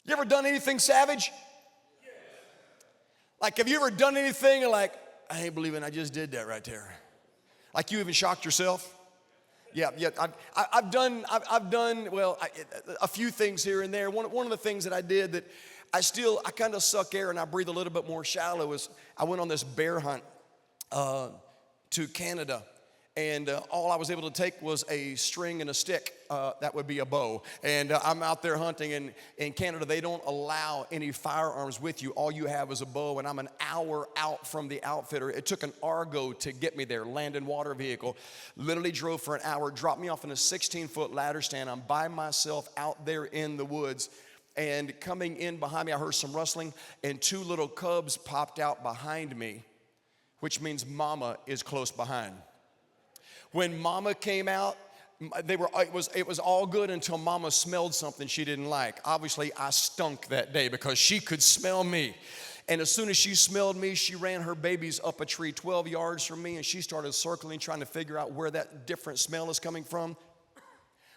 You ever done anything savage? Like, have you ever done anything and like, I ain't believing I just did that right there? Like you even shocked yourself? Yeah. I've done a few things here and there. One of the things that I did that I kind of suck air and I breathe a little bit more shallow is I went on this bear hunt to Canada. And all I was able to take was a string and a stick. That would be a bow. And I'm out there hunting. And in Canada, they don't allow any firearms with you. All you have is a bow. And I'm an hour out from the outfitter. It took an Argo to get me there, land and water vehicle. Literally drove for an hour, dropped me off in a 16-foot ladder stand. I'm by myself out there in the woods. And coming in behind me, I heard some rustling. And two little cubs popped out behind me, which means mama is close behind. When mama came out, it was all good until mama smelled something she didn't like. Obviously, I stunk that day because she could smell me. And as soon as she smelled me, she ran her babies up a tree 12 yards from me, and she started circling, trying to figure out where that different smell is coming from.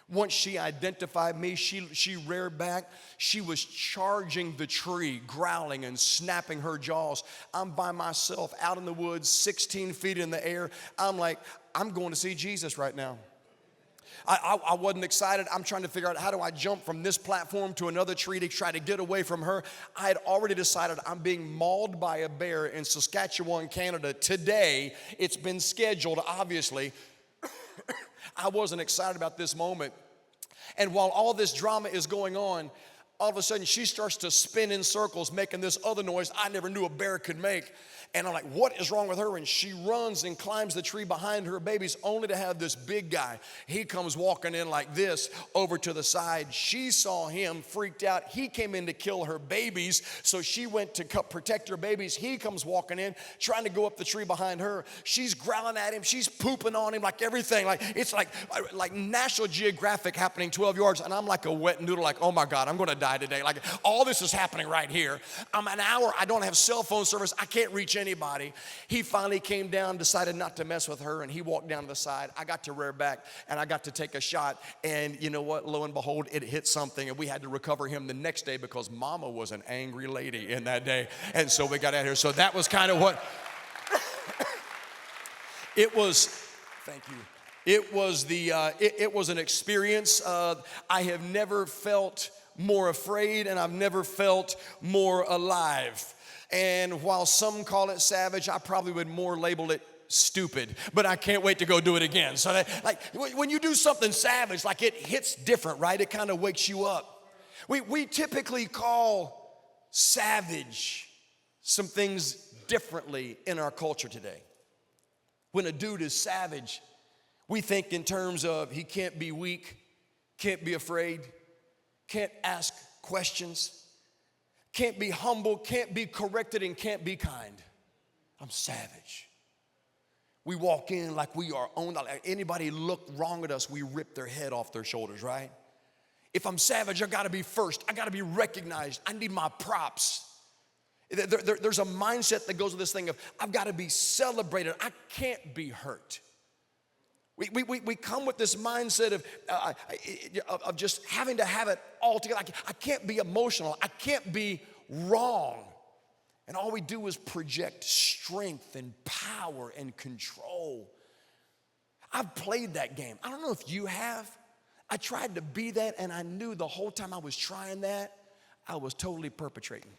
Once she identified me, she reared back. She was charging the tree, growling and snapping her jaws. I'm by myself out in the woods, 16 feet in the air. I'm like, I'm going to see Jesus right now. I wasn't excited. I'm trying to figure out how do I jump from this platform to another tree to try to get away from her. I had already decided I'm being mauled by a bear in Saskatchewan, Canada. Today, it's been scheduled, obviously. I wasn't excited about this moment. And while all this drama is going on, all of a sudden she starts to spin in circles, making this other noise I never knew a bear could make. And I'm like, what is wrong with her? And she runs and climbs the tree behind her babies, only to have this big guy. He comes walking in like this over to the side. She saw him, freaked out. He came in to kill her babies, so she went to protect her babies. He comes walking in, trying to go up the tree behind her. She's growling at him. She's pooping on him, like everything. Like it's like National Geographic happening 12 yards, and I'm like a wet noodle, like, oh my God, I'm going to die today. Like all this is happening right here. I'm an hour. I don't have cell phone service. I can't reach anybody. He finally came down, decided not to mess with her, and he walked down to the side. I got to rear back, and I got to take a shot, and you know what? Lo and behold, it hit something, and we had to recover him the next day because mama was an angry lady in that day, and so we got out here. So that was kind of what it was. Thank you. It was an experience. I have never felt more afraid, and I've never felt more alive. And while some call it savage, I probably would more label it stupid, but I can't wait to go do it again. So that, like when you do something savage, like it hits different, right? It kind of wakes you up. We typically call savage some things differently in our culture today. When a dude is savage, we think in terms of he can't be weak, can't be afraid, can't ask questions, can't be humble, can't be corrected, and can't be kind. I'm savage. We walk in like we are owned. Like anybody look wrong at us, we rip their head off their shoulders, right? If I'm savage, I gotta be first. I gotta be recognized. I need my props. There's a mindset that goes with this thing of I've gotta be celebrated. I can't be hurt. We come with this mindset of just having to have it all together. I can't be emotional. I can't be wrong. And all we do is project strength and power and control. I've played that game. I don't know if you have. I tried to be that, and I knew the whole time I was trying that, I was totally perpetrating.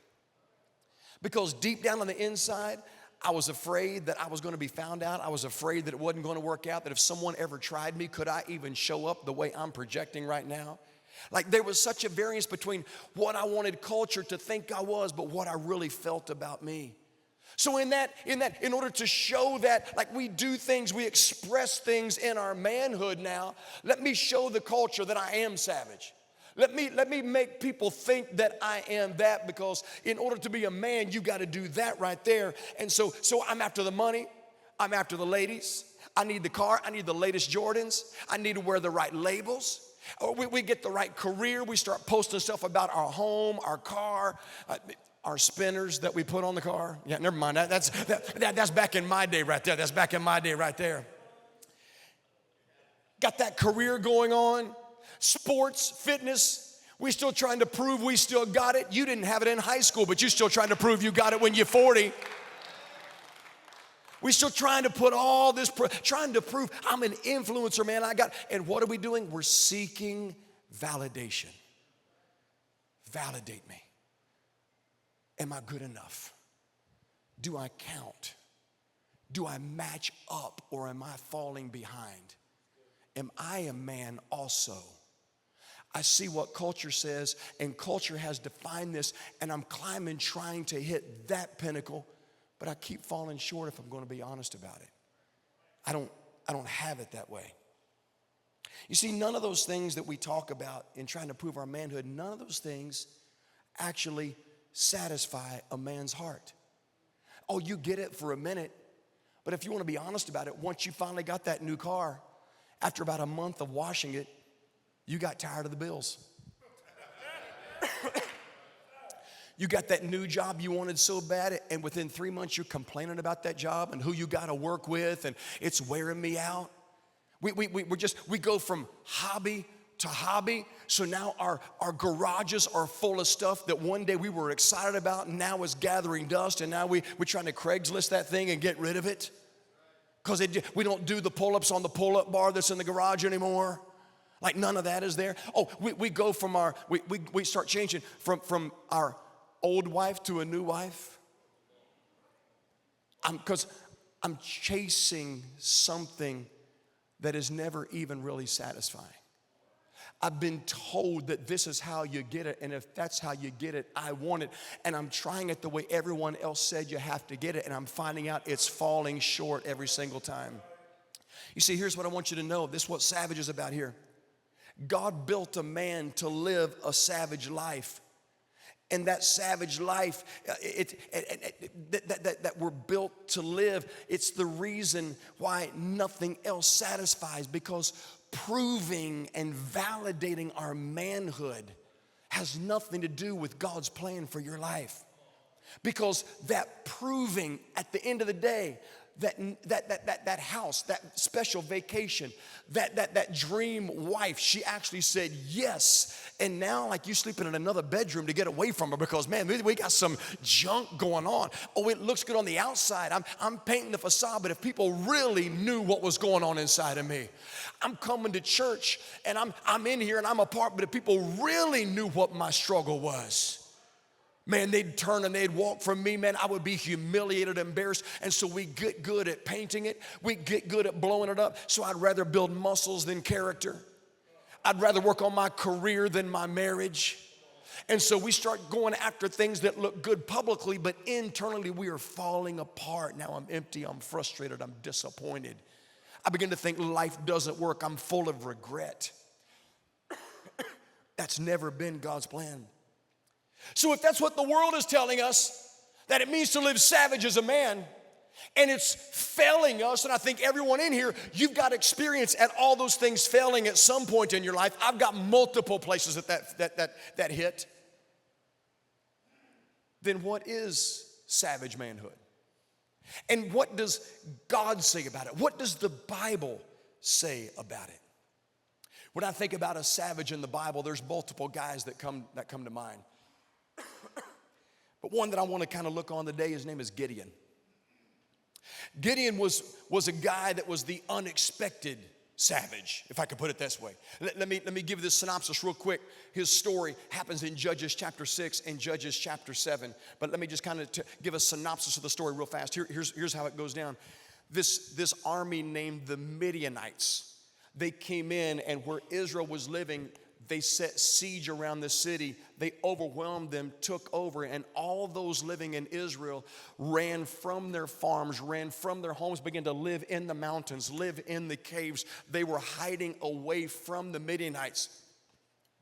Because deep down on the inside, I was afraid that I was going to be found out. I was afraid that it wasn't going to work out, that if someone ever tried me, could I even show up the way I'm projecting right now? Like there was such a variance between what I wanted culture to think I was, but what I really felt about me. So in order to show that, like we do things, we express things in our manhood now, let me show the culture that I am savage. Let me make people think that I am that, because in order to be a man, you got to do that right there. And so I'm after the money. I'm after the ladies. I need the car. I need the latest Jordans. I need to wear the right labels. Or we get the right career. We start posting stuff about our home, our car, our spinners that we put on the car. Yeah, never mind. That's back in my day right there. That's back in my day right there. Got that career going on. Sports, fitness, We still trying to prove we still got it. You didn't have it in high school, but you're still trying to prove you got it when you're 40. We still trying to put all this, trying to prove I'm an influencer, man. And what are we doing? We're seeking validation. Validate me. Am I good enough? Do I count? Do I match up, or am I falling behind? Am I a man also? I see what culture says, and culture has defined this, and I'm climbing trying to hit that pinnacle, but I keep falling short if I'm going to be honest about it. I don't have it that way. You see, none of those things that we talk about in trying to prove our manhood, none of those things actually satisfy a man's heart. Oh, you get it for a minute, but if you want to be honest about it, once you finally got that new car, after about a month of washing it, you got tired of the bills. You got that new job you wanted so bad, and within 3 months you're complaining about that job and who you got to work with, and it's wearing me out. We go from hobby to hobby. So now our garages are full of stuff that one day we were excited about, and now is gathering dust, and now we're trying to Craigslist that thing and get rid of it. Because we don't do the pull-ups on the pull-up bar that's in the garage anymore. Like none of that is there. Oh, we go from we start changing from our old wife to a new wife. Because I'm chasing something that is never even really satisfying. I've been told that this is how you get it, and if that's how you get it, I want it. And I'm trying it the way everyone else said you have to get it, and I'm finding out it's falling short every single time. You see, here's what I want you to know. This is what Savage is about here. God built a man to live a savage life. And that savage life that we're built to live, it's the reason why nothing else satisfies, because proving and validating our manhood has nothing to do with God's plan for your life. Because that proving at the end of the day, that house, that special vacation, that dream wife, she actually said yes. And now, like, you sleeping in another bedroom to get away from her because, man, we got some junk going on. Oh, it looks good on the outside. I'm painting the facade, but if people really knew what was going on inside of me, I'm coming to church and I'm in here and I'm a part, but if people really knew what my struggle was, man, they'd turn and they'd walk from me, man. I would be humiliated, embarrassed. And so we get good at painting it. We get good at blowing it up. So I'd rather build muscles than character. I'd rather work on my career than my marriage. And so we start going after things that look good publicly, but internally we are falling apart. Now I'm empty, I'm frustrated, I'm disappointed. I begin to think life doesn't work. I'm full of regret. That's never been God's plan. So if that's what the world is telling us, that it means to live savage as a man, and it's failing us, and I think everyone in here, you've got experience at all those things failing at some point in your life. I've got multiple places that hit. Then what is savage manhood? And what does God say about it? What does the Bible say about it? When I think about a savage in the Bible, there's multiple guys that come to mind. But one that I want to kind of look on today, his name is Gideon. Gideon was a guy that was the unexpected savage, if I could put it this way. Let me give you this synopsis real quick. His story happens in Judges chapter 6 and Judges chapter 7. But let me just kind of give a synopsis of the story real fast. Here's how it goes down. This army named the Midianites, they came in, and where Israel was living, they set siege around the city. They overwhelmed them, took over, and all those living in Israel ran from their farms, ran from their homes, began to live in the mountains, live in the caves. They were hiding away from the Midianites.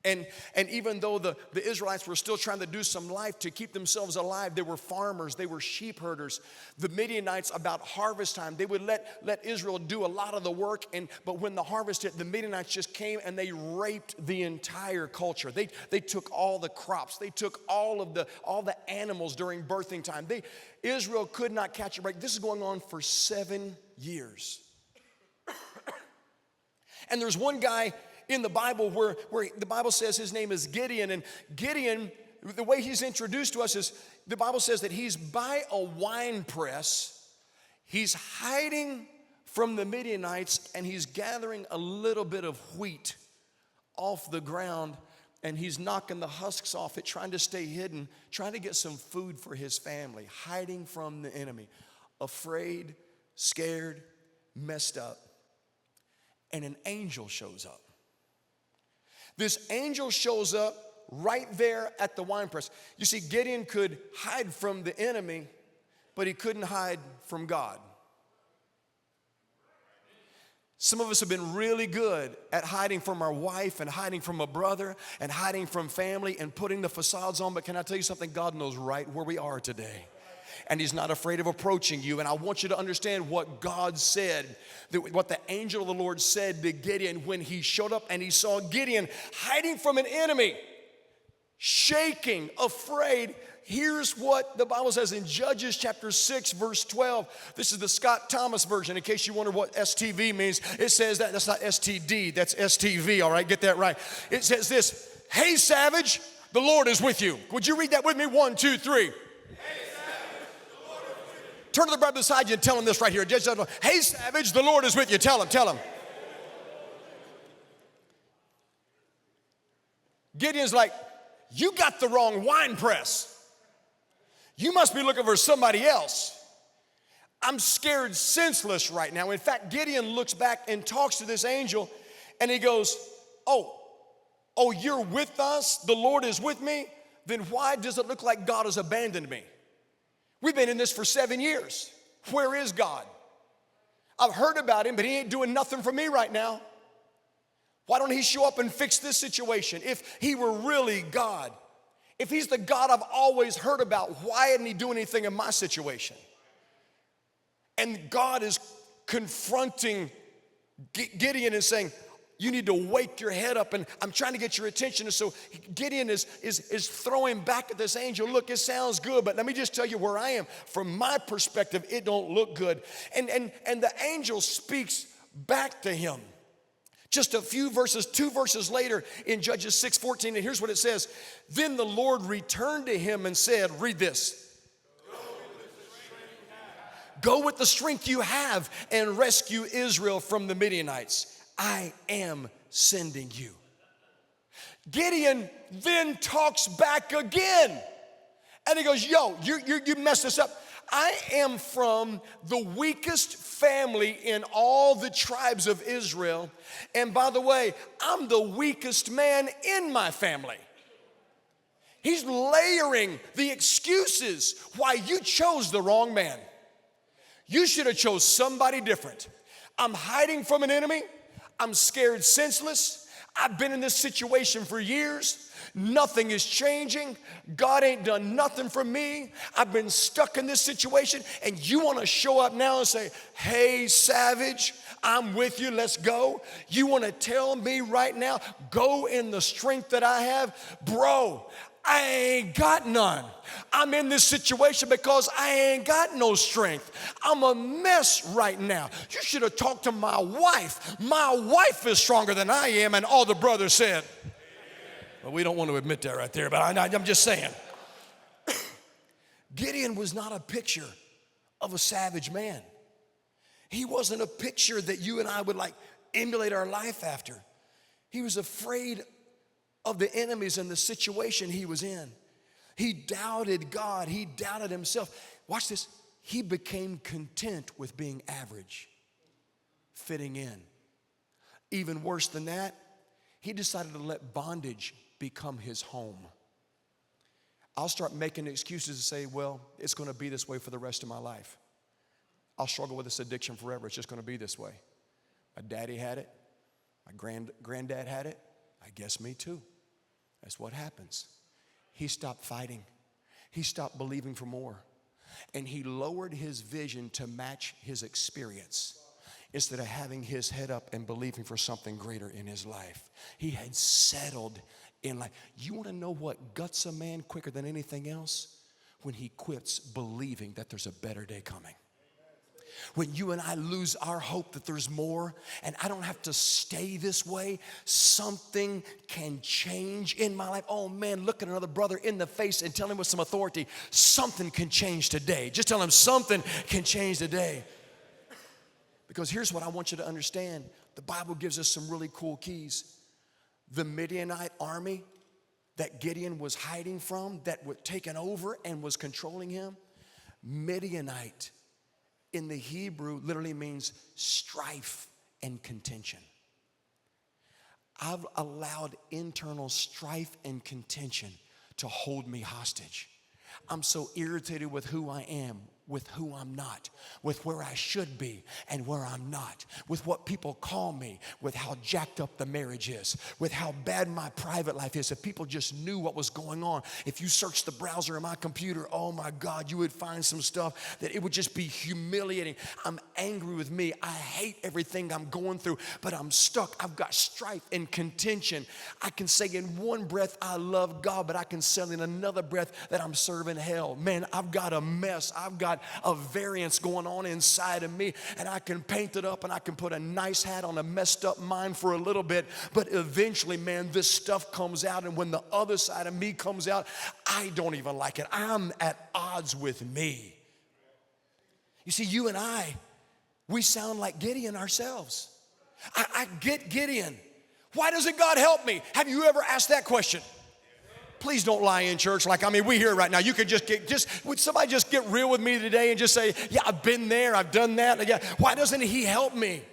And even though the Israelites were still trying to do some life to keep themselves alive, they were farmers, they were sheep herders. The Midianites, about harvest time, they would let Israel do a lot of the work, but when the harvest hit, the Midianites just came and they raped the entire culture. They took all the crops, they took all the animals during birthing time. Israel could not catch a break. This is going on for 7 years. And there's one guy in the Bible where the Bible says his name is Gideon. And Gideon, the way he's introduced to us is the Bible says that he's by a wine press. He's hiding from the Midianites, and he's gathering a little bit of wheat off the ground, and he's knocking the husks off it, trying to stay hidden, trying to get some food for his family, hiding from the enemy, afraid, scared, messed up. And an angel shows up. This angel shows up right there at the winepress. You see, Gideon could hide from the enemy, but he couldn't hide from God. Some of us have been really good at hiding from our wife and hiding from a brother and hiding from family and putting the facades on. But can I tell you something? God knows right where we are today. And he's not afraid of approaching you. And I want you to understand what God said, what the angel of the Lord said to Gideon when he showed up and he saw Gideon hiding from an enemy, shaking, afraid. Here's what the Bible says in Judges chapter 6, verse 12. This is the Scott Thomas version, in case you wonder what STV means. It says that's not STD, that's STV, all right? Get that right. It says this: hey, savage, the Lord is with you. Would you read that with me? 1, 2, 3. Turn to the brother beside you and tell him this right here. Hey, savage, the Lord is with you. Tell him. Gideon's like, you got the wrong wine press. You must be looking for somebody else. I'm scared senseless right now. In fact, Gideon looks back and talks to this angel, and he goes, oh, you're with us? The Lord is with me? Then why does it look like God has abandoned me? We've been in this for 7 years. Where is God? I've heard about him, but he ain't doing nothing for me right now. Why don't he show up and fix this situation? If he were really God, if he's the God I've always heard about, why isn't he doing anything in my situation? And God is confronting Gideon and saying, you need to wake your head up, and I'm trying to get your attention. And so Gideon is throwing back at this angel. Look, it sounds good, but let me just tell you where I am. From my perspective, it don't look good. And the angel speaks back to him. Just a few verses, 2 verses later in Judges 6:14, and here's what it says. Then the Lord returned to him and said, read this. Go with the strength you have and rescue Israel from the Midianites. I am sending you. Gideon then talks back again. And he goes, yo, you messed this up. I am from the weakest family in all the tribes of Israel. And by the way, I'm the weakest man in my family. He's layering the excuses why you chose the wrong man. You should have chose somebody different. I'm hiding from an enemy. I'm scared senseless. I've been in this situation for years. Nothing is changing. God ain't done nothing for me. I've been stuck in this situation, and you want to show up now and say, hey, savage, I'm with you, let's go. You want to tell me right now, go in the strength that I have? Bro, I ain't got none. I'm in this situation because I ain't got no strength. I'm a mess right now. You should have talked to my wife. My wife is stronger than I am, and all the brothers said. Well, we don't want to admit that right there, but I'm just saying. Gideon was not a picture of a savage man. He wasn't a picture that you and I would like emulate our life after. He was afraid of the enemies and the situation he was in. He doubted God. He doubted himself. Watch this. He became content with being average, fitting in. Even worse than that, he decided to let bondage become his home. I'll start making excuses to say, well, it's going to be this way for the rest of my life. I'll struggle with this addiction forever. It's just going to be this way. My daddy had it. My granddad had it. I guess me too. That's what happens. He stopped fighting. He stopped believing for more. And he lowered his vision to match his experience instead of having his head up and believing for something greater in his life. He had settled in life. You want to know what guts a man quicker than anything else? When he quits believing that there's a better day coming. When you and I lose our hope that there's more, and I don't have to stay this way, something can change in my life. Oh man, look at another brother in the face and tell him with some authority, something can change today. Just tell him something can change today. Because here's what I want you to understand. The Bible gives us some really cool keys. The Midianite army that Gideon was hiding from, that was taken over and was controlling him, Midianite in the Hebrew literally means strife and contention. I've allowed internal strife and contention to hold me hostage. I'm so irritated with who I am, with who I'm not, with where I should be and where I'm not, with what people call me, with how jacked up the marriage is, with how bad my private life is. If people just knew what was going on, if you searched the browser of my computer, oh my God, you would find some stuff that it would just be humiliating. I'm angry with me. I hate everything I'm going through, but I'm stuck. I've got strife and contention. I can say in one breath, I love God, but I can say in another breath that I'm serving hell. Man, I've got a mess. I've got a variance going on inside of me, and I can paint it up and I can put a nice hat on a messed up mind for a little bit, but eventually, man, this stuff comes out, and when the other side of me comes out, I don't even like it. I'm at odds with me. You see, you and I, we sound like Gideon ourselves. I get Gideon. Why doesn't God help me? Have you ever asked that question? Please don't lie in church. We hear it right now. You could would somebody just get real with me today and just say, yeah, I've been there, I've done that. Yeah, why doesn't he help me?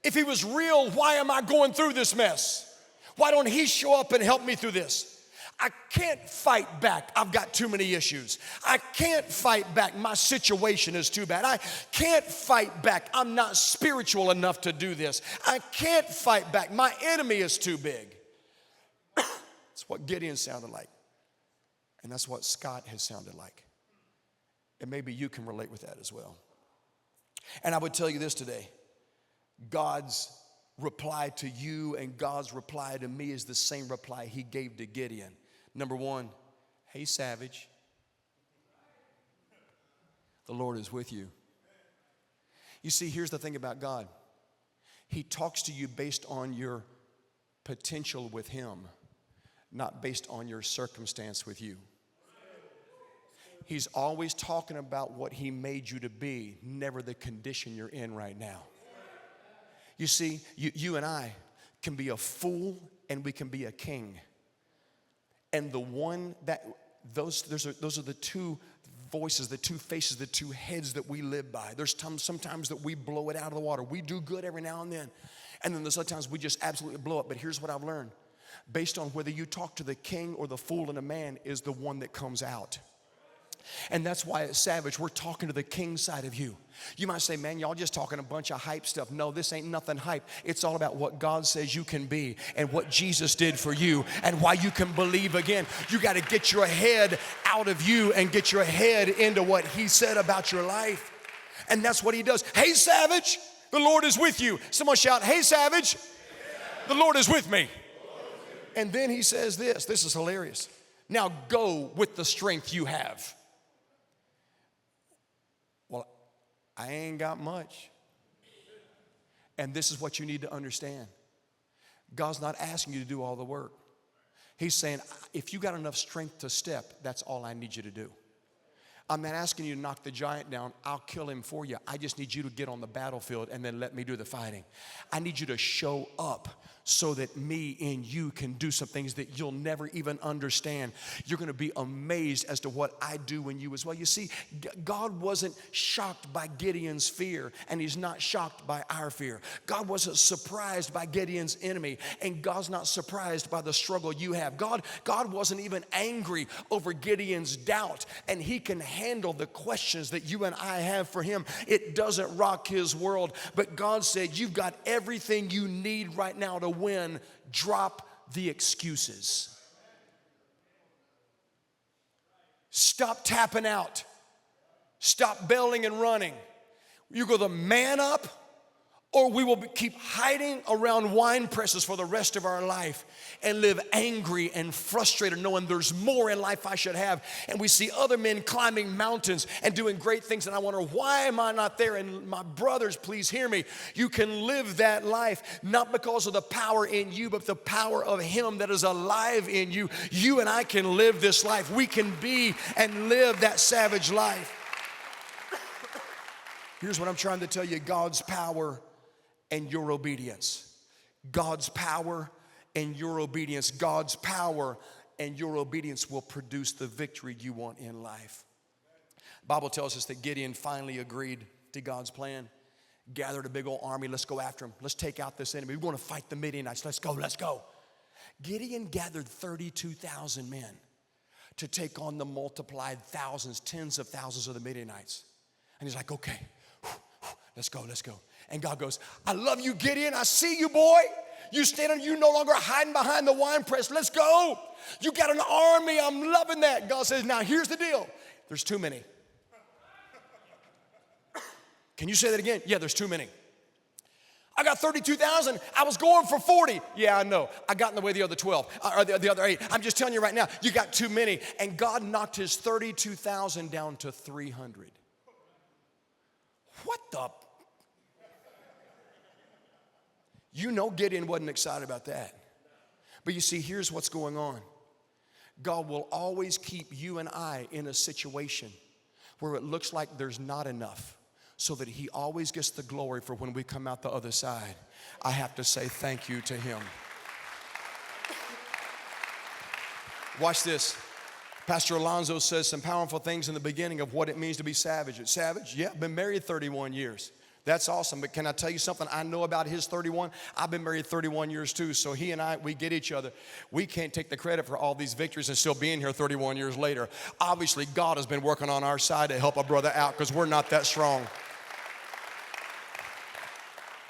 If he was real, why am I going through this mess? Why don't he show up and help me through this? I can't fight back. I've got too many issues. I can't fight back. My situation is too bad. I can't fight back. I'm not spiritual enough to do this. I can't fight back. My enemy is too big. That's what Gideon sounded like. And that's what Scott has sounded like. And maybe you can relate with that as well. And I would tell you this today. God's reply to you and God's reply to me is the same reply he gave to Gideon. Number one, hey, savage. The Lord is with you. You see, here's the thing about God. He talks to you based on your potential with him, not based on your circumstance with you. He's always talking about what he made you to be, never the condition you're in right now. You see, you and I can be a fool and we can be a king. And the one that, those are the two voices, the two faces, the two heads that we live by. There's sometimes that we blow it out of the water. We do good every now and then there's other times we just absolutely blow it. But here's what I've learned. Based on whether you talk to the king or the fool in a man is the one that comes out. And that's why at Savage, we're talking to the king side of you. You might say, man, y'all just talking a bunch of hype stuff. No, this ain't nothing hype. It's all about what God says you can be and what Jesus did for you and why you can believe again. You got to get your head out of you and get your head into what he said about your life. And that's what he does. Hey, Savage, the Lord is with you. Someone shout, hey, Savage, the Lord is with me. And then he says this is hilarious. Now go with the strength you have. Well, I ain't got much. And this is what you need to understand. God's not asking you to do all the work. He's saying, if you got enough strength to step, that's all I need you to do. I'm not asking you to knock the giant down. I'll kill him for you. I just need you to get on the battlefield and then let me do the fighting. I need you to show up so that me and you can do some things that you'll never even understand. You're going to be amazed as to what I do in you as well. You see, God wasn't shocked by Gideon's fear, and he's not shocked by our fear. God wasn't surprised by Gideon's enemy, and God's not surprised by the struggle you have. God wasn't even angry over Gideon's doubt, and he can handle the questions that you and I have for him. It doesn't rock his world, but God said, you've got everything you need right now to win. Drop the excuses. Stop tapping out. Stop bailing and running. You go to man up or we will keep hiding around wine presses for the rest of our life and live angry and frustrated knowing there's more in life I should have. And we see other men climbing mountains and doing great things, and I wonder, why am I not there? And my brothers, please hear me. You can live that life not because of the power in you, but the power of Him that is alive in you. You and I can live this life. We can be and live that savage life. Here's what I'm trying to tell you: God's power and your obedience. God's power and your obedience. God's power and your obedience will produce the victory you want in life. The Bible tells us that Gideon finally agreed to God's plan, gathered a big old army. Let's go after him. Let's take out this enemy. We're going to fight the Midianites. Let's go, let's go. Gideon gathered 32,000 men to take on the multiplied thousands, tens of thousands of the Midianites. And he's like, okay, let's go, let's go. And God goes, I love you, Gideon. I see you, boy. You standing, you no longer hiding behind the wine press. Let's go. You got an army. I'm loving that. God says, now here's the deal. There's too many. Can you say that again? Yeah, there's too many. I got 32,000. I was going for 40. Yeah, I know. I got in the way of the other 12, or the other 8. I'm just telling you right now, you got too many. And God knocked his 32,000 down to 300. What the? You know Gideon wasn't excited about that. But you see, here's what's going on. God will always keep you and I in a situation where it looks like there's not enough, so that he always gets the glory for when we come out the other side. I have to say thank you to him. Watch this. Pastor Alonzo says some powerful things in the beginning of what it means to be savage. It's savage? Yeah, been married 31 years. That's awesome, but can I tell you something I know about his 31? I've been married 31 years too, so he and I, we get each other. We can't take the credit for all these victories and still being here 31 years later. Obviously, God has been working on our side to help a brother out because we're not that strong.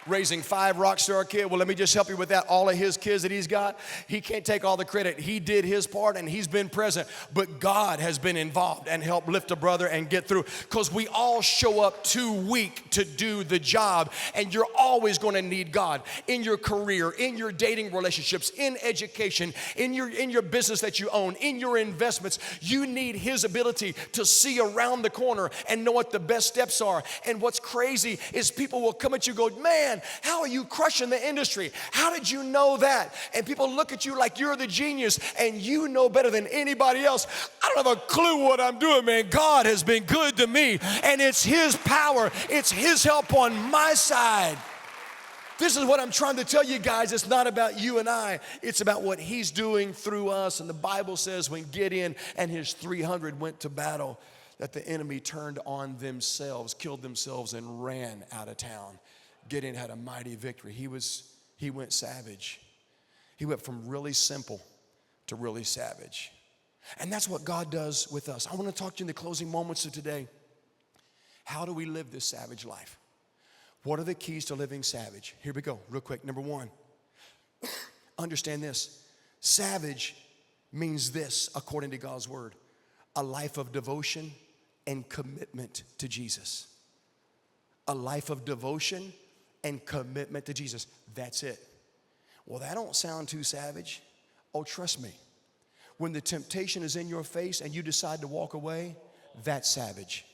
Raising 5 rock star kids. Well, let me just help you with that. All of his kids that he's got, he can't take all the credit. He did his part and he's been present, but God has been involved and helped lift a brother and get through, because we all show up too weak to do the job, and you're always going to need God in your career, in your dating relationships, in education, in your business that you own, in your investments. You need his ability to see around the corner and know what the best steps are. And what's crazy is people will come at you and go, man, how are you crushing the industry? How did you know that? And people look at you like you're the genius and you know better than anybody else. I don't have a clue what I'm doing, man. God has been good to me, and it's his power. It's his help on my side. This is what I'm trying to tell you guys. It's not about you and I. It's about what he's doing through us. And the Bible says when Gideon and his 300 went to battle, that the enemy turned on themselves, killed themselves, and ran out of town. Gideon had a mighty victory. He went savage. He went from really simple to really savage. And that's what God does with us. I want to talk to you in the closing moments of today. How do we live this savage life? What are the keys to living savage? Here we go, real quick. Number 1, understand this. Savage means this, according to God's word: a life of devotion and commitment to Jesus. A life of devotion and commitment to Jesus. That's it. Well, that don't sound too savage. Oh, trust me. When the temptation is in your face and you decide to walk away, that's savage.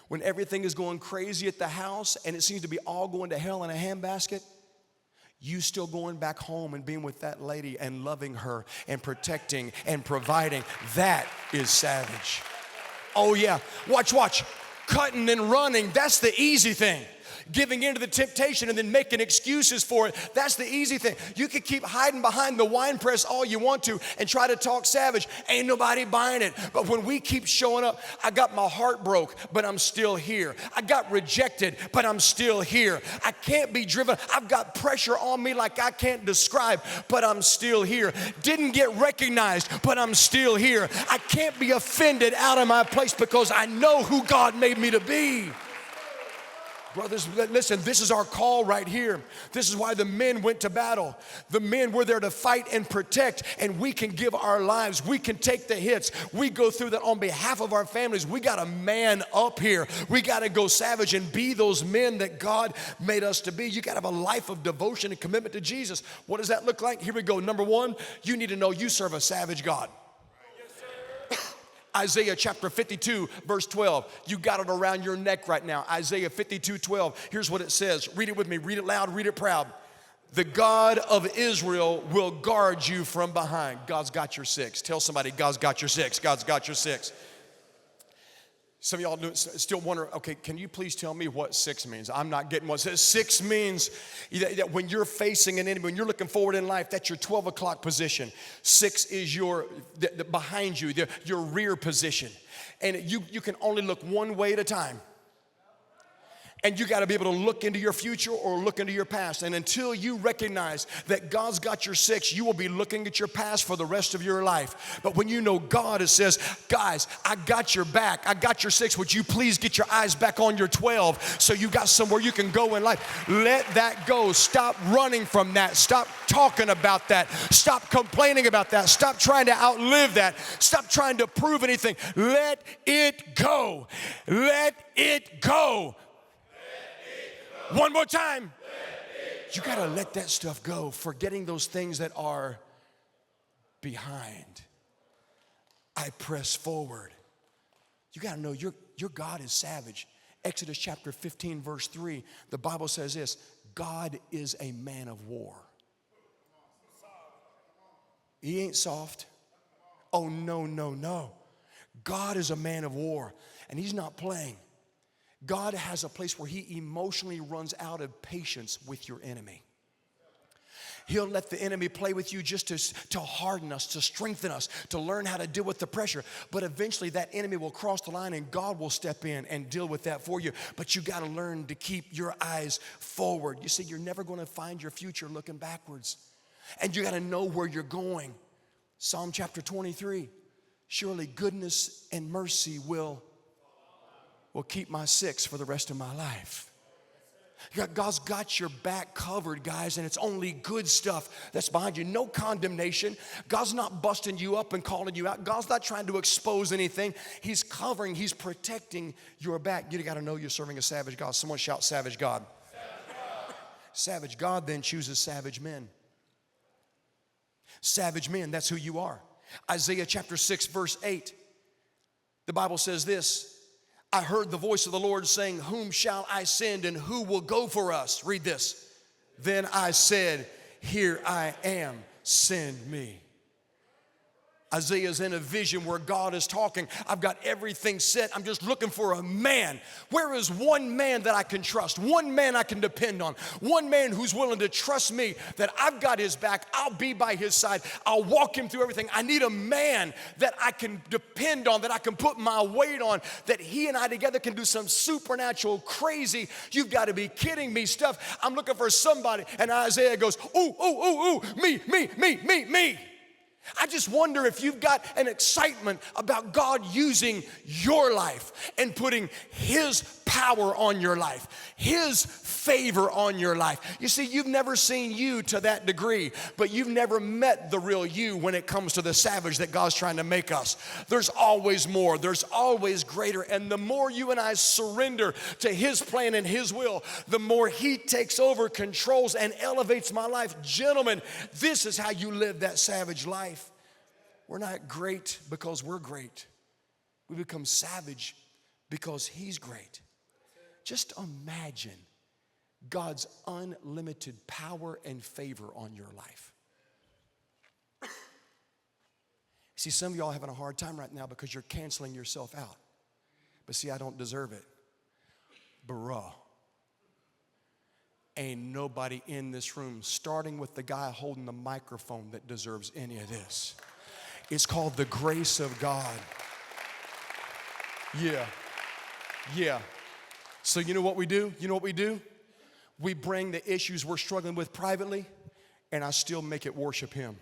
When everything is going crazy at the house and it seems to be all going to hell in a handbasket, you still going back home and being with that lady and loving her and protecting and providing, that is savage. Oh yeah, watch. Cutting and running, that's the easy thing. Giving into the temptation and then making excuses for it, that's the easy thing. You can keep hiding behind the wine press all you want to and try to talk savage. Ain't nobody buying it. But when we keep showing up, I got my heart broke, but I'm still here. I got rejected, but I'm still here. I can't be driven. I've got pressure on me like I can't describe, but I'm still here. Didn't get recognized, but I'm still here. I can't be offended out of my place because I know who God made me to be. Brothers, listen, this is our call right here. This is why the men went to battle. The men were there to fight and protect, and we can give our lives. We can take the hits. We go through that on behalf of our families. We got to man up here. We got to go savage and be those men that God made us to be. You got to have a life of devotion and commitment to Jesus. What does that look like? Here we go. Number one, you need to know you serve a savage God. Isaiah chapter 52, verse 12. You got it around your neck right now. Isaiah 52, 12. Here's what it says. Read it with me. Read it loud. Read it proud. The God of Israel will guard you from behind. God's got your six. Tell somebody, God's got your six. God's got your six. Some of y'all still wonder, okay, can you please tell me what six means? I'm not getting what it says. Six means that when you're facing an enemy, when you're looking forward in life, that's your 12 o'clock position. Six is your behind you, your rear position. And you can only look one way at a time. And you got to be able to look into your future or look into your past. And until you recognize that God's got your six, you will be looking at your past for the rest of your life. But when you know God, it says, guys, I got your back. I got your six. Would you please get your eyes back on your 12 so you got somewhere you can go in life? Let that go. Stop running from that. Stop talking about that. Stop complaining about that. Stop trying to outlive that. Stop trying to prove anything. Let it go. Let it go. One more time. You got to let that stuff go, forgetting those things that are behind. I press forward. You got to know your God is savage. Exodus chapter 15, verse 3, the Bible says this, God is a man of war. He ain't soft. Oh, no, no, no. God is a man of war, and he's not playing. God has a place where he emotionally runs out of patience with your enemy. He'll let the enemy play with you just to harden us, to strengthen us, to learn how to deal with the pressure. But eventually that enemy will cross the line and God will step in and deal with that for you. But you got to learn to keep your eyes forward. You see, you're never going to find your future looking backwards. And you got to know where you're going. Psalm chapter 23, surely goodness and mercy will keep my six for the rest of my life. God's got your back covered, guys, and it's only good stuff that's behind you. No condemnation. God's not busting you up and calling you out. God's not trying to expose anything. He's covering, he's protecting your back. You got to know you're serving a savage God. Someone shout, savage God. Savage God. Savage God then chooses savage men. Savage men, that's who you are. Isaiah chapter 6, verse 8. The Bible says this, I heard the voice of the Lord saying, whom shall I send and who will go for us? Read this. Then I said, here I am, send me. Isaiah's in a vision where God is talking. I've got everything set. I'm just looking for a man. Where is one man that I can trust? One man I can depend on. One man who's willing to trust me that I've got his back. I'll be by his side. I'll walk him through everything. I need a man that I can depend on, that I can put my weight on, that he and I together can do some supernatural, crazy, you've got to be kidding me stuff. I'm looking for somebody. And Isaiah goes, ooh, ooh, ooh, ooh, me. I just wonder if you've got an excitement about God using your life and putting his power on your life, his favor on your life. You see, you've never seen you to that degree, but you've never met the real you when it comes to the savage that God's trying to make us. There's always more. There's always greater. And the more you and I surrender to his plan and his will, the more he takes over, controls, and elevates my life. Gentlemen, this is how you live that savage life. We're not great because we're great. We become savage because he's great. Just imagine God's unlimited power and favor on your life. See, some of y'all are having a hard time right now because you're canceling yourself out. But see, I don't deserve it. Bruh. Ain't nobody in this room, starting with the guy holding the microphone, that deserves any of this. It's called the grace of God. Yeah. So you know what we do? We bring the issues we're struggling with privately, and I still make it worship him.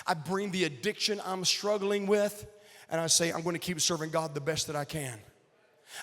I bring the addiction I'm struggling with, and I say, I'm going to keep serving God the best that I can.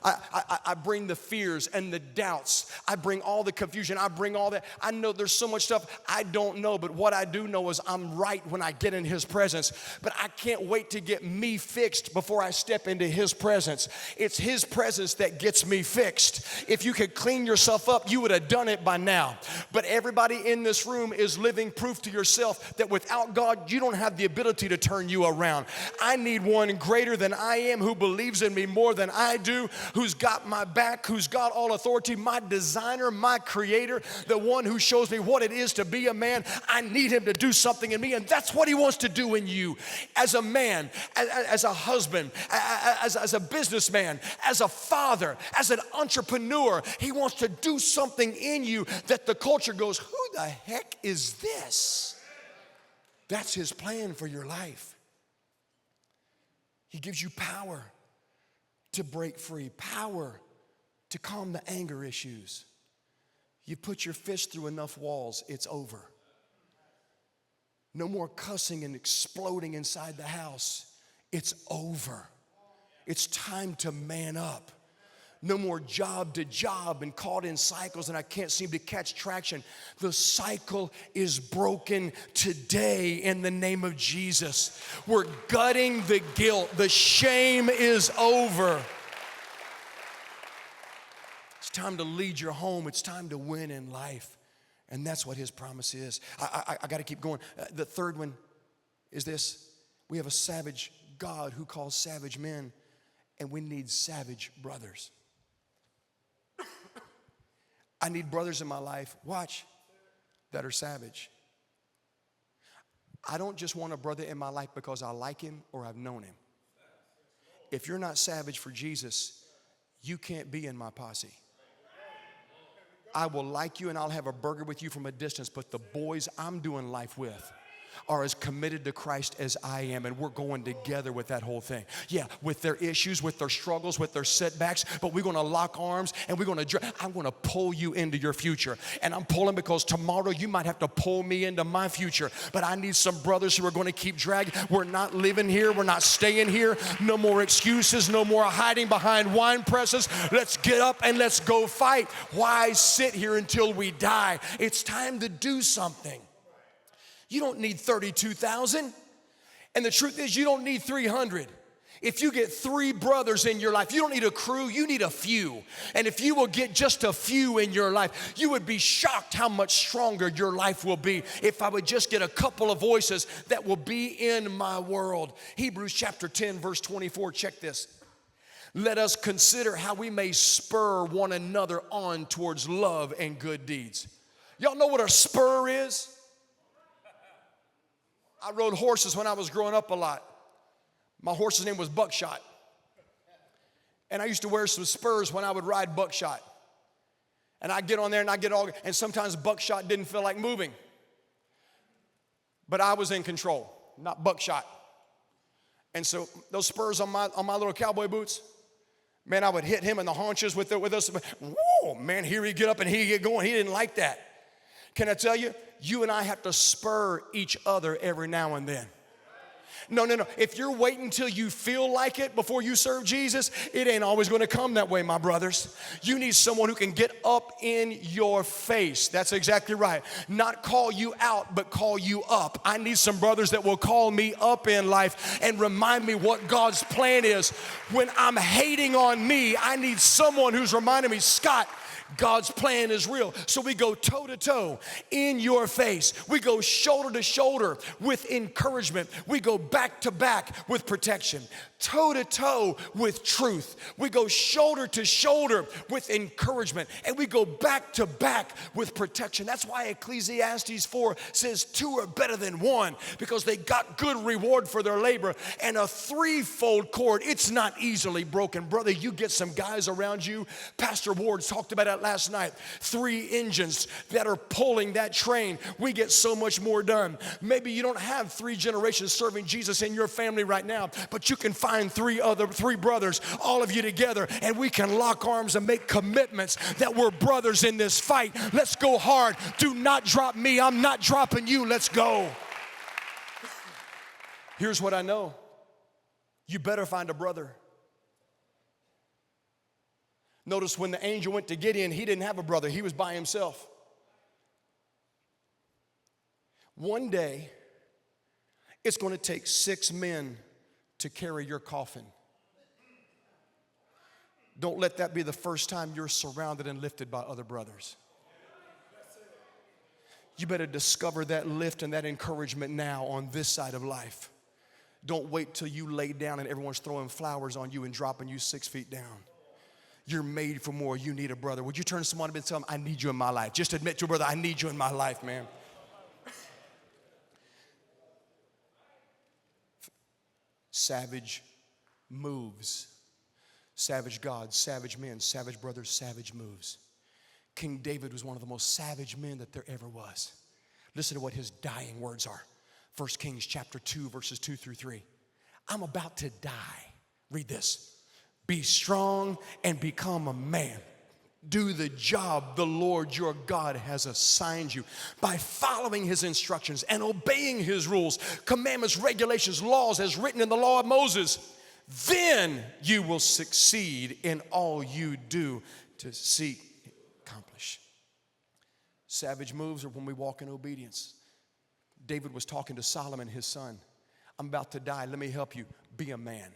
I bring the fears and the doubts. I bring all the confusion. I bring all that. I know there's so much stuff I don't know, but what I do know is I'm right when I get in His presence. But I can't wait to get me fixed before I step into His presence. It's His presence that gets me fixed. If you could clean yourself up, you would have done it by now. But everybody in this room is living proof to yourself that without God, you don't have the ability to turn you around. I need one greater than I am, who believes in me more than I do, who's got my back, who's got all authority, my designer, my creator, the one who shows me what it is to be a man. I need Him to do something in me, and that's what He wants to do in you. As a man, as a husband, as a businessman, as a father, as an entrepreneur, He wants to do something in you that the culture goes, who the heck is this? That's His plan for your life. He gives you power to break free, power to calm the anger issues. You put your fist through enough walls, it's over. No more cussing and exploding inside the house. It's over. It's time to man up. No more job to job and caught in cycles and I can't seem to catch traction. The cycle is broken today in the name of Jesus. We're gutting the guilt. The shame is over. It's time to lead your home. It's time to win in life. And that's what His promise is. I got to keep going. The third one is this. We have a savage God who calls savage men, and we need savage brothers. I need brothers in my life, watch, that are savage. I don't just want a brother in my life because I like him or I've known him. If you're not savage for Jesus, you can't be in my posse. I will like you and I'll have a burger with you from a distance, but the boys I'm doing life with are as committed to Christ as I am, and we're going together with that whole thing. Yeah, with their issues, with their struggles, with their setbacks, but we're going to lock arms and I'm going to pull you into your future. And I'm pulling because tomorrow you might have to pull me into my future. But I need some brothers who are going to keep dragging. We're not living here. We're not staying here. No more excuses. No more hiding behind wine presses. Let's get up and let's go fight. Why sit here until we die? It's time to do something. You don't need 32,000. And the truth is, you don't need 300. If you get 3 brothers in your life, you don't need a crew, you need a few. And if you will get just a few in your life, you would be shocked how much stronger your life will be if I would just get a couple of voices that will be in my world. Hebrews chapter 10, verse 24, check this. Let us consider how we may spur one another on towards love and good deeds. Y'all know what a spur is? I rode horses when I was growing up a lot. My horse's name was Buckshot. And I used to wear some spurs when I would ride Buckshot. And I'd get on there and I'd get all, and sometimes Buckshot didn't feel like moving. But I was in control, not Buckshot. And so those spurs on my little cowboy boots, man, I would hit him in the haunches with us. Whoa, man, here he'd get up and he'd get going. He didn't like that. Can I tell you, you and I have to spur each other every now and then. No. If you're waiting until you feel like it before you serve Jesus, it ain't always going to come that way, my brothers. You need someone who can get up in your face. That's exactly right. Not call you out, but call you up. I need some brothers that will call me up in life and remind me what God's plan is. When I'm hating on me, I need someone who's reminding me, Scott, God's plan is real. So we go toe to toe in your face. We go shoulder to shoulder with encouragement. We go back to back with protection. Toe to toe with truth. We go shoulder to shoulder with encouragement. And we go back to back with protection. That's why Ecclesiastes 4 says 2 are better than 1, because they got good reward for their labor. And a threefold cord, it's not easily broken. Brother, you get some guys around you. Pastor Ward talked about it last night. 3 engines that are pulling that train. We get so much more done. Maybe you don't have 3 generations serving Jesus in your family right now, but you can find 3 brothers, all of you together, and we can lock arms and make commitments that we're brothers in this fight. Let's go hard. Do not drop me. I'm not dropping you. Let's go. Here's what I know. You better find a brother Notice when the angel went to Gideon, he didn't have a brother. He was by himself. One day, it's going to take 6 men to carry your coffin. Don't let that be the first time you're surrounded and lifted by other brothers. You better discover that lift and that encouragement now on this side of life. Don't wait till you lay down and everyone's throwing flowers on you and dropping you 6 feet down. You're made for more. You need a brother. Would you turn to someone and tell them, I need you in my life? Just admit to a brother, I need you in my life, man. Savage moves. Savage gods, savage men, savage brothers, savage moves. King David was one of the most savage men that there ever was. Listen to what his dying words are. 1 Kings chapter 2, verses 2 through 3. I'm about to die. Read this. Be strong and become a man. Do the job the Lord your God has assigned you by following his instructions and obeying his rules, commandments, regulations, laws as written in the law of Moses. Then you will succeed in all you do to seek, accomplish. Savage moves are when we walk in obedience. David was talking to Solomon, his son. I'm about to die. Let me help you. Be a man.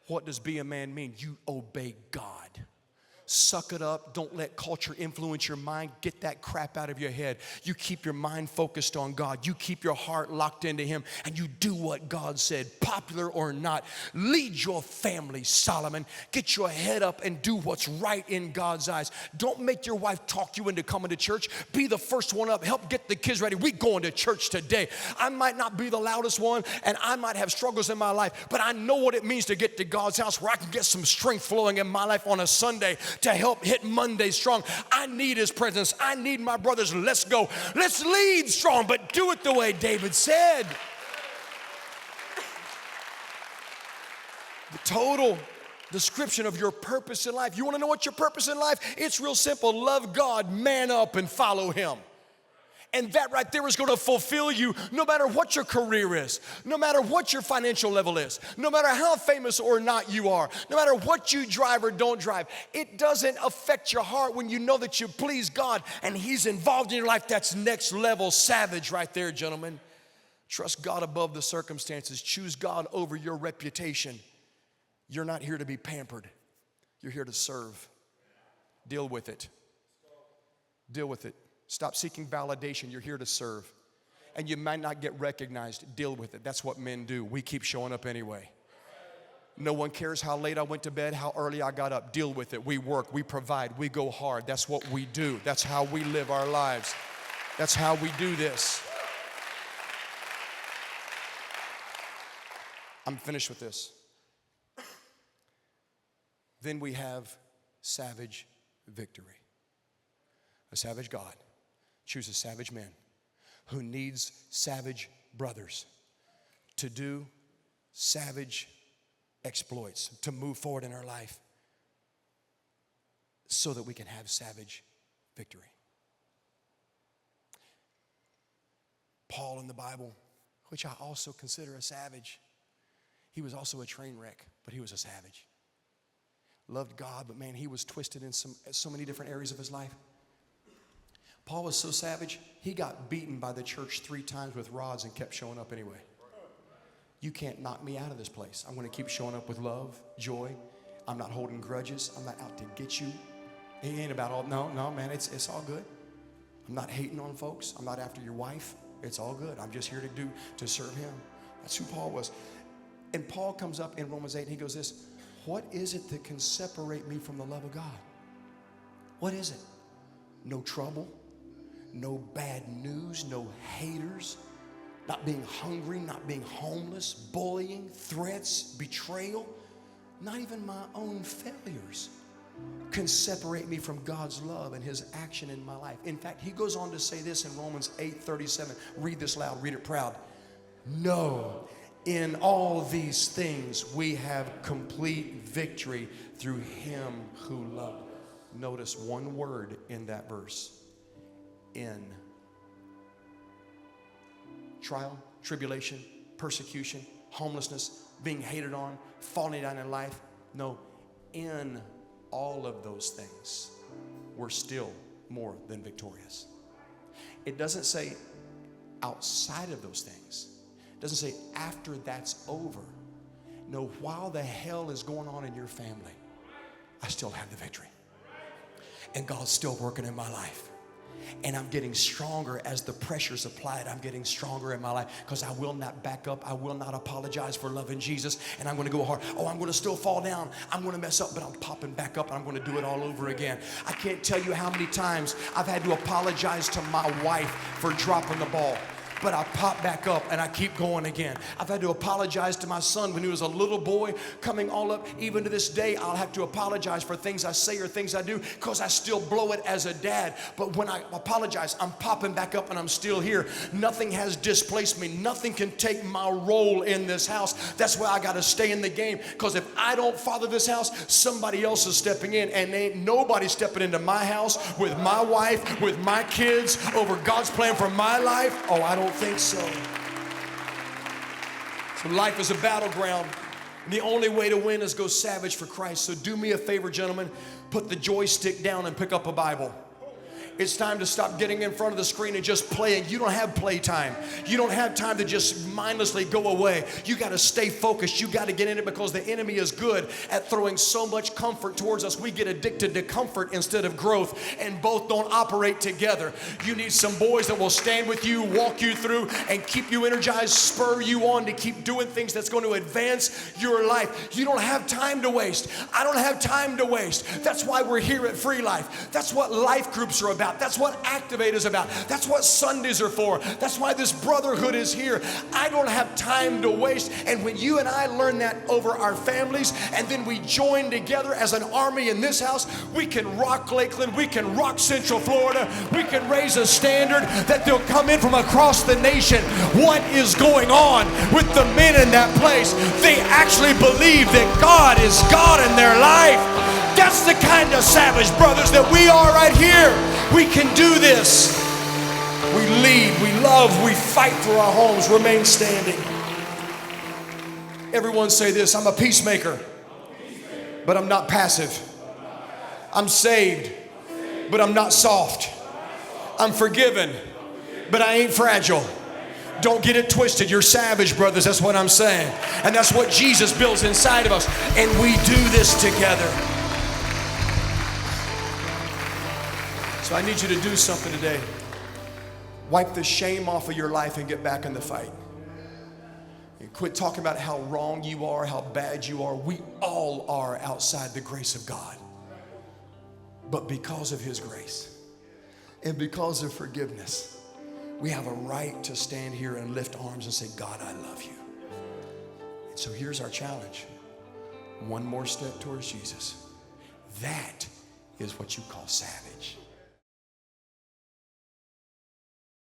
What does be a man mean? You obey God. Suck it up. Don't let culture influence your mind. Get that crap out of your head. You keep your mind focused on God. You keep your heart locked into him, and you do what God said, popular or not. Lead your family, Solomon. Get your head up and do what's right in God's eyes. Don't make your wife talk you into coming to church. Be the first one up. Help get the kids ready. We going to church today. I might not be the loudest one, and I might have struggles in my life, but I know what it means to get to God's house where I can get some strength flowing in my life on a Sunday to help hit Monday strong. I need his presence. I need my brothers. Let's go. Let's lead strong, but do it the way David said. The total description of your purpose in life. You want to know what your purpose in life? It's real simple. Love God, man up, and follow him. And that right there is going to fulfill you no matter what your career is, no matter what your financial level is, no matter how famous or not you are, no matter what you drive or don't drive. It doesn't affect your heart when you know that you please God and he's involved in your life. That's next level savage right there, gentlemen. Trust God above the circumstances. Choose God over your reputation. You're not here to be pampered. You're here to serve. Deal with it. Deal with it. Stop seeking validation. You're here to serve. And you might not get recognized. Deal with it. That's what men do. We keep showing up anyway. No one cares how late I went to bed, how early I got up. Deal with it. We work, we provide, we go hard. That's what we do. That's how we live our lives. That's how we do this. I'm finished with this. Then we have savage victory. A savage God chooses savage men who needs savage brothers to do savage exploits, to move forward in our life so that we can have savage victory. Paul in the Bible, which I also consider a savage, he was also a train wreck, but he was a savage. Loved God, but man, he was twisted in so many different areas of his life. Paul was so savage, he got beaten by the church 3 times with rods and kept showing up anyway. You can't knock me out of this place. I'm going to keep showing up with love, joy. I'm not holding grudges. I'm not out to get you. It ain't about all, no, man, it's all good. I'm not hating on folks. I'm not after your wife. It's all good. I'm just here to serve him. That's who Paul was. And Paul comes up in Romans 8 and he goes this, what is it that can separate me from the love of God? What is it? No trouble. No bad news, no haters, not being hungry, not being homeless, bullying, threats, betrayal. Not even my own failures can separate me from God's love and his action in my life. In fact, he goes on to say this in Romans 8:37. Read this loud, read it proud. No, in all these things we have complete victory through him who loved us. Notice one word in that verse. In trial, tribulation, persecution, homelessness, being hated on, falling down in life. No, in all of those things, we're still more than victorious. It doesn't say outside of those things. It doesn't say after that's over. No, while the hell is going on in your family, I still have the victory. And God's still working in my life. And I'm getting stronger as the pressure's applied. I'm getting stronger in my life because I will not back up. I will not apologize for loving Jesus. And I'm going to go hard. Oh, I'm going to still fall down. I'm going to mess up, but I'm popping back up and I'm going to do it all over again. I can't tell you how many times I've had to apologize to my wife for dropping the ball. But I pop back up and I keep going again. I've had to apologize to my son when he was a little boy coming all up. Even to this day, I'll have to apologize for things I say or things I do because I still blow it as a dad. But when I apologize, I'm popping back up and I'm still here. Nothing has displaced me. Nothing can take my role in this house. That's why I got to stay in the game, because if I don't father this house, somebody else is stepping in, and ain't nobody stepping into my house with my wife, with my kids, over God's plan for my life. Oh, I don't think so. So life is a battleground. The only way to win is go savage for Christ. So do me a favor, gentlemen. Put the joystick down and pick up a Bible. It's time to stop getting in front of the screen and just playing. You don't have playtime. You don't have time to just mindlessly go away. You got to stay focused. You got to get in it, because the enemy is good at throwing so much comfort towards us. We get addicted to comfort instead of growth, and both don't operate together. You need some boys that will stand with you, walk you through, and keep you energized, spur you on to keep doing things that's going to advance your life. You don't have time to waste. I don't have time to waste. That's why we're here at Free Life. That's what life groups are about. That's what Activate is about. That's what Sundays are for. That's why this brotherhood is here. I don't have time to waste. And when you and I learn that over our families, and then we join together as an army in this house, we can rock Lakeland. We can rock Central Florida. We can raise a standard that they'll come in from across the nation. What is going on with the men in that place? They actually believe that God is God in their life. That's the kind of savage brothers that we are right here. We can do this. We lead, we love, we fight for our homes, remain standing. Everyone say this: I'm a peacemaker, but I'm not passive. I'm saved, but I'm not soft. I'm forgiven, but I ain't fragile. Don't get it twisted. You're savage, brothers. That's what I'm saying. And that's what Jesus builds inside of us. And we do this together. So I need you to do something today. Wipe the shame off of your life and get back in the fight. And quit talking about how wrong you are, how bad you are. We all are outside the grace of God. But because of His grace and because of forgiveness, we have a right to stand here and lift arms and say, God, I love you. And so here's our challenge. One more step towards Jesus. That is what you call savage.